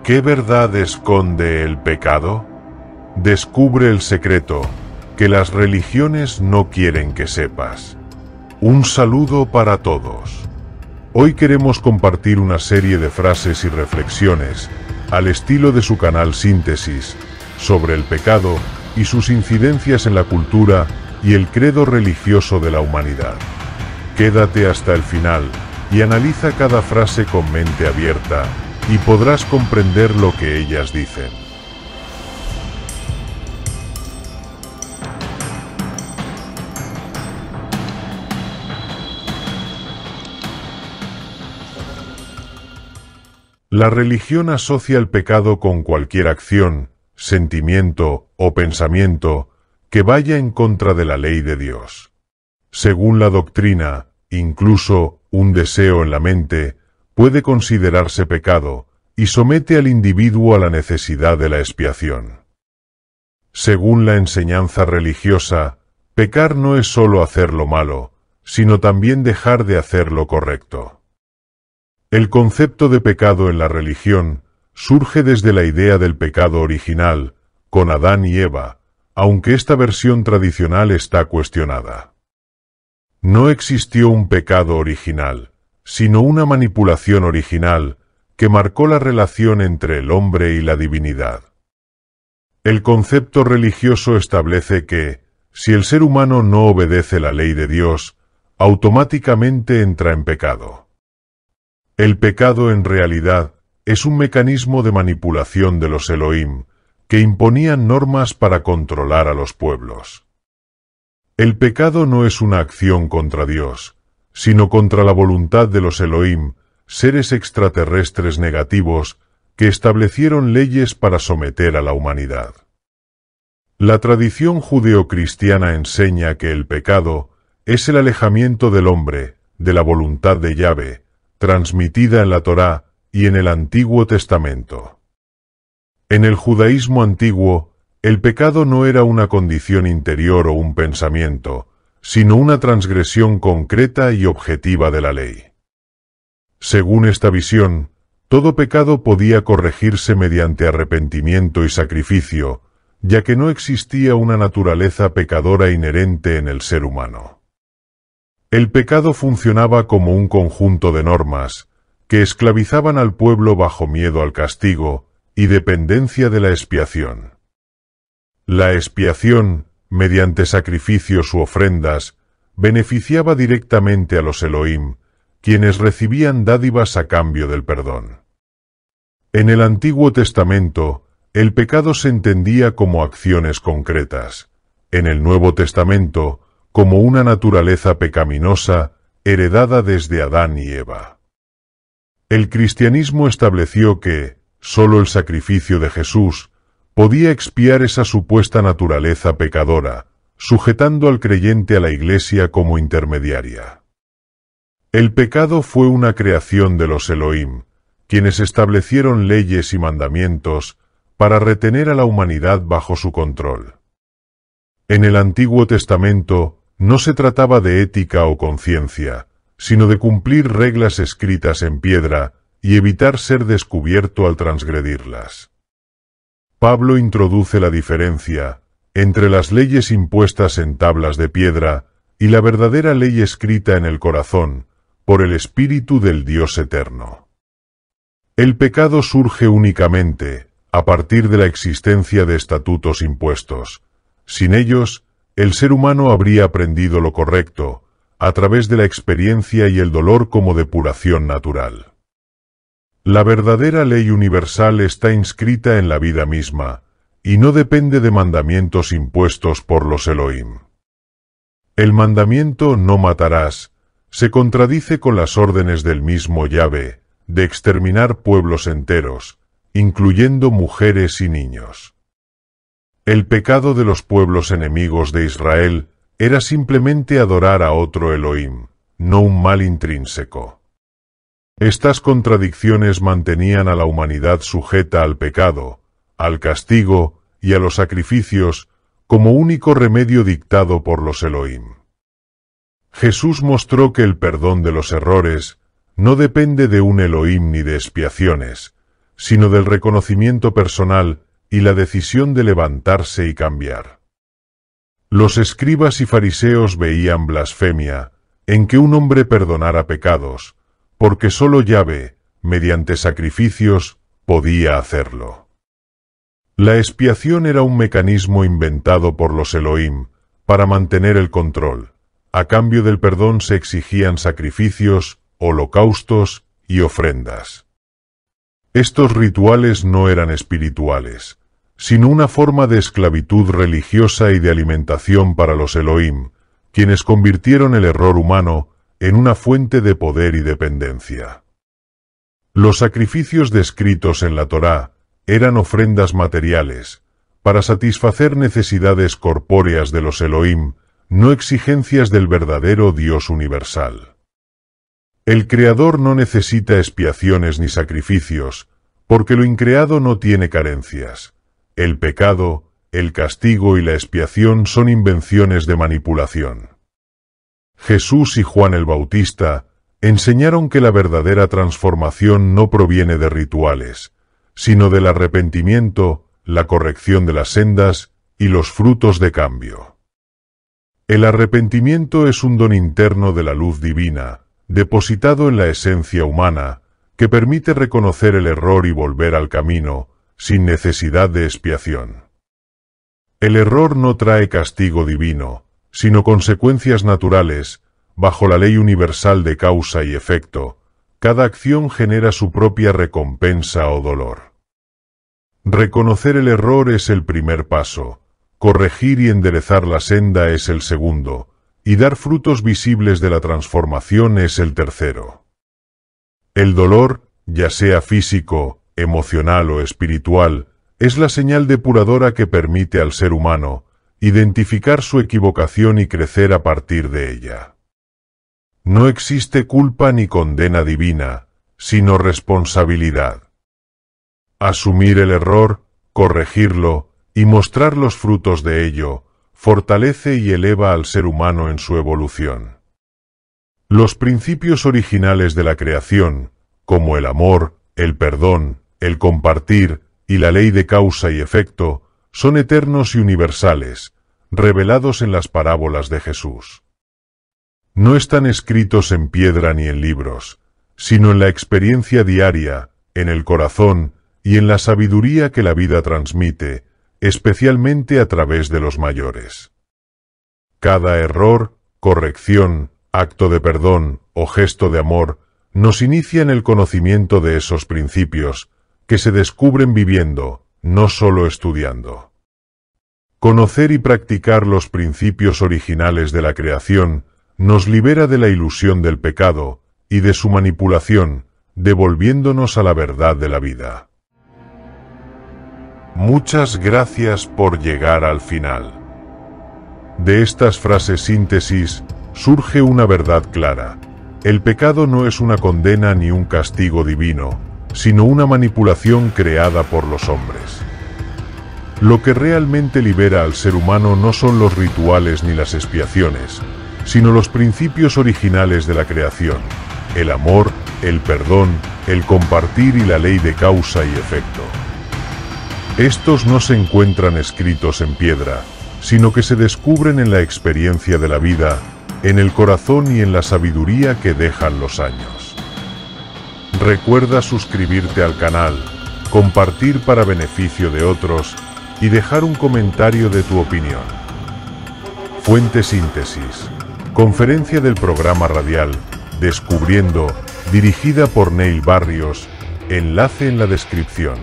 ¿Qué verdad esconde el pecado? Descubre el secreto que las religiones no quieren que sepas. Un saludo para todos. Hoy queremos compartir una serie de frases y reflexiones, al estilo de su canal Síntesis, sobre el pecado y sus incidencias en la cultura y el credo religioso de la humanidad. Quédate hasta el final y analiza cada frase con mente abierta, y podrás comprender lo que ellas dicen. La religión asocia el pecado con cualquier acción, sentimiento o pensamiento que vaya en contra de la ley de Dios. Según la doctrina, incluso un deseo en la mente puede considerarse pecado y somete al individuo a la necesidad de la expiación. Según la enseñanza religiosa, pecar no es solo hacer lo malo, sino también dejar de hacer lo correcto. El concepto de pecado en la religión surge desde la idea del pecado original, con Adán y Eva, aunque esta versión tradicional está cuestionada. No existió un pecado original, sino una manipulación original que marcó la relación entre el hombre y la divinidad. El concepto religioso establece que, si el ser humano no obedece la ley de Dios, automáticamente entra en pecado. El pecado en realidad es un mecanismo de manipulación de los Elohim, que imponían normas para controlar a los pueblos. El pecado no es una acción contra Dios, sino contra la voluntad de los Elohim, seres extraterrestres negativos que establecieron leyes para someter a la humanidad. La tradición judeocristiana enseña que el pecado es el alejamiento del hombre de la voluntad de Yahvé, transmitida en la Torá y en el Antiguo Testamento. En el judaísmo antiguo, el pecado no era una condición interior o un pensamiento, sino una transgresión concreta y objetiva de la ley. Según esta visión, todo pecado podía corregirse mediante arrepentimiento y sacrificio, ya que no existía una naturaleza pecadora inherente en el ser humano. El pecado funcionaba como un conjunto de normas, que esclavizaban al pueblo bajo miedo al castigo y dependencia de la expiación. La expiación, mediante sacrificios u ofrendas, beneficiaba directamente a los Elohim, quienes recibían dádivas a cambio del perdón. En el Antiguo Testamento, el pecado se entendía como acciones concretas, en el Nuevo Testamento, como una naturaleza pecaminosa heredada desde Adán y Eva. El cristianismo estableció que, solo el sacrificio de Jesús podía expiar esa supuesta naturaleza pecadora, sujetando al creyente a la Iglesia como intermediaria. El pecado fue una creación de los Elohim, quienes establecieron leyes y mandamientos para retener a la humanidad bajo su control. En el Antiguo Testamento no se trataba de ética o conciencia, sino de cumplir reglas escritas en piedra y evitar ser descubierto al transgredirlas. Pablo introduce la diferencia entre las leyes impuestas en tablas de piedra y la verdadera ley escrita en el corazón por el Espíritu del Dios eterno. El pecado surge únicamente a partir de la existencia de estatutos impuestos. Sin ellos, el ser humano habría aprendido lo correcto a través de la experiencia y el dolor como depuración natural. La verdadera ley universal está inscrita en la vida misma, y no depende de mandamientos impuestos por los Elohim. El mandamiento «no matarás» se contradice con las órdenes del mismo Yahvé, de exterminar pueblos enteros, incluyendo mujeres y niños. El pecado de los pueblos enemigos de Israel era simplemente adorar a otro Elohim, no un mal intrínseco. Estas contradicciones mantenían a la humanidad sujeta al pecado, al castigo y a los sacrificios como único remedio dictado por los Elohim. Jesús mostró que el perdón de los errores no depende de un Elohim ni de expiaciones, sino del reconocimiento personal y la decisión de levantarse y cambiar. Los escribas y fariseos veían blasfemia en que un hombre perdonara pecados, porque solo Yahvé, mediante sacrificios, podía hacerlo. La expiación era un mecanismo inventado por los Elohim para mantener el control. A cambio del perdón se exigían sacrificios, holocaustos y ofrendas. Estos rituales no eran espirituales, sino una forma de esclavitud religiosa y de alimentación para los Elohim, quienes convirtieron el error humano en una fuente de poder y dependencia. Los sacrificios descritos en la Torá eran ofrendas materiales, para satisfacer necesidades corpóreas de los Elohim, no exigencias del verdadero Dios universal. El Creador no necesita expiaciones ni sacrificios, porque lo increado no tiene carencias. El pecado, el castigo y la expiación son invenciones de manipulación. Jesús y Juan el Bautista enseñaron que la verdadera transformación no proviene de rituales, sino del arrepentimiento, la corrección de las sendas y los frutos de cambio. El arrepentimiento es un don interno de la luz divina, depositado en la esencia humana, que permite reconocer el error y volver al camino, sin necesidad de expiación. El error no trae castigo divino, sino consecuencias naturales. Bajo la ley universal de causa y efecto, cada acción genera su propia recompensa o dolor. Reconocer el error es el primer paso, corregir y enderezar la senda es el segundo, y dar frutos visibles de la transformación es el tercero. El dolor, ya sea físico, emocional o espiritual, es la señal depuradora que permite al ser humano identificar su equivocación y crecer a partir de ella. No existe culpa ni condena divina, sino responsabilidad. Asumir el error, corregirlo y mostrar los frutos de ello, fortalece y eleva al ser humano en su evolución. Los principios originales de la creación, como el amor, el perdón, el compartir y la ley de causa y efecto, son eternos y universales, revelados en las parábolas de Jesús. No están escritos en piedra ni en libros, sino en la experiencia diaria, en el corazón y en la sabiduría que la vida transmite, especialmente a través de los mayores. Cada error, corrección, acto de perdón o gesto de amor nos inicia en el conocimiento de esos principios que se descubren viviendo, no solo estudiando. Conocer y practicar los principios originales de la creación nos libera de la ilusión del pecado y de su manipulación, devolviéndonos a la verdad de la vida. Muchas gracias por llegar al final. De estas frases síntesis surge una verdad clara. El pecado no es una condena ni un castigo divino, sino una manipulación creada por los hombres. Lo que realmente libera al ser humano no son los rituales ni las expiaciones, sino los principios originales de la creación, el amor, el perdón, el compartir y la ley de causa y efecto. Estos no se encuentran escritos en piedra, sino que se descubren en la experiencia de la vida, en el corazón y en la sabiduría que dejan los años. Recuerda suscribirte al canal, compartir para beneficio de otros y dejar un comentario de tu opinión. Fuente Síntesis. Conferencia del programa radial Descubriendo, dirigida por Neil Barrios, enlace en la descripción.